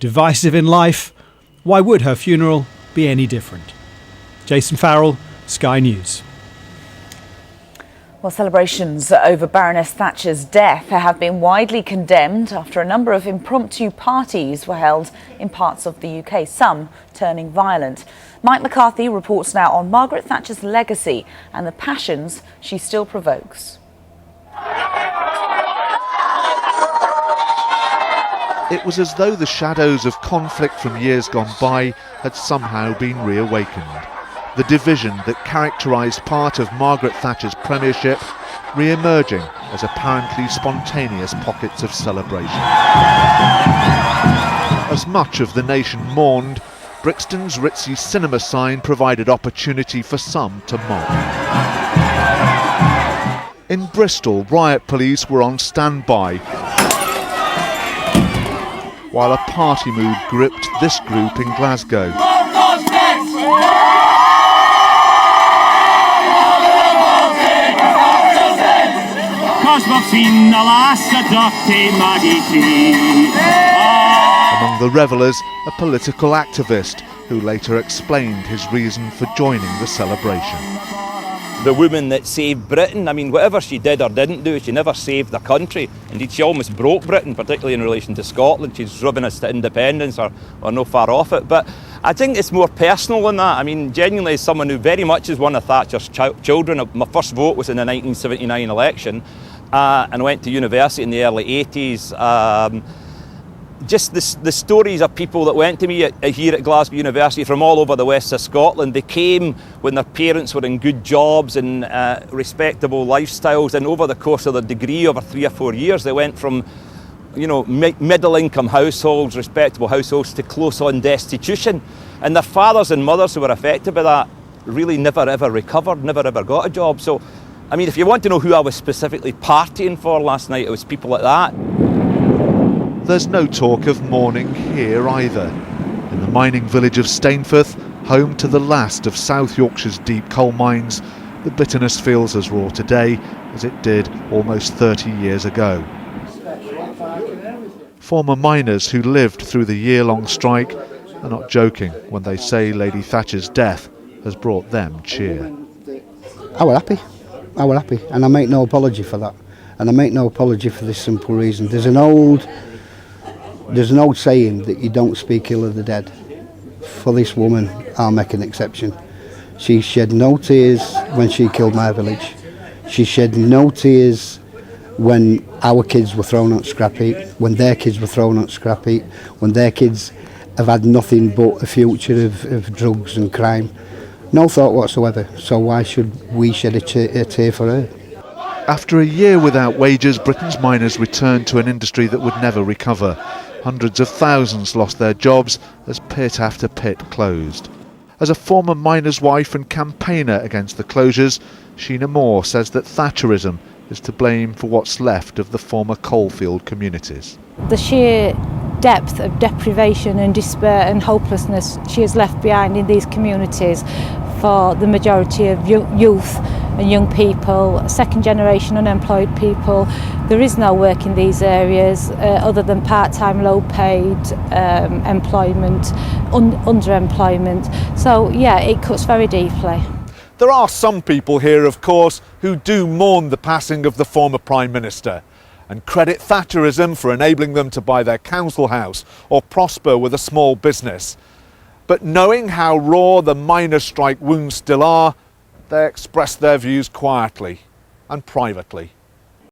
Divisive in life, why would her funeral be any different? Jason Farrell, Sky News. Well, celebrations over Baroness Thatcher's death have been widely condemned after a number of impromptu parties were held in parts of the UK, some turning violent. Mike McCarthy reports now on Margaret Thatcher's legacy and the passions she still provokes. It was as though the shadows of conflict from years gone by had somehow been reawakened. The division that characterised part of Margaret Thatcher's premiership re-emerging as apparently spontaneous pockets of celebration. As much of the nation mourned, Brixton's ritzy cinema sign provided opportunity for some to mock. In Bristol, riot police were on standby, while a party mood gripped this group in Glasgow. Among the revellers, a political activist who later explained his reason for joining the celebration. The woman that saved Britain, I mean, whatever she did or didn't do, she never saved the country. Indeed, she almost broke Britain, particularly in relation to Scotland. She's driven us to independence or no far off it. But I think it's more personal than that. I mean, genuinely, as someone who very much is one of Thatcher's children, my first vote was in the 1979 election, and I went to university in the early 80s. Just the stories of people that went to me here at Glasgow University from all over the west of Scotland. They came when their parents were in good jobs and respectable lifestyles, and over the course of their degree, over 3 or 4 years, they went from, you know, middle-income households, respectable households, to close-on destitution. And their fathers and mothers who were affected by that really never ever recovered, never ever got a job. So, I mean, if you want to know who I was specifically partying for last night, it was people like that. There's no talk of mourning here either. In the mining village of Stainforth, home to the last of South Yorkshire's deep coal mines, the bitterness feels as raw today as it did almost 30 years ago. Former miners who lived through the year-long strike are not joking when they say Lady Thatcher's death has brought them cheer. I were happy, and I make no apology for that. And I make no apology for this simple reason. There's an old saying that you don't speak ill of the dead. For this woman, I'll make an exception. She shed no tears when she killed my village. She shed no tears when our kids were thrown on scrap heap, when their kids were thrown on scrap heap, when their kids have had nothing but a future of drugs and crime. No thought whatsoever. So why should we shed a tear for her? After a year without wages, Britain's miners returned to an industry that would never recover. Hundreds of thousands lost their jobs as pit after pit closed. As a former miner's wife and campaigner against the closures, Sheena Moore says that Thatcherism is to blame for what's left of the former coalfield communities. The sheer depth of deprivation and despair and hopelessness she has left behind in these communities for the majority of youth and young people, second generation unemployed people. There is no work in these areas other than part-time, low-paid employment, underemployment. So yeah, it cuts very deeply. There are some people here, of course, who do mourn the passing of the former Prime Minister and credit Thatcherism for enabling them to buy their council house or prosper with a small business. But knowing how raw the miners' strike wounds still are, they express their views quietly and privately.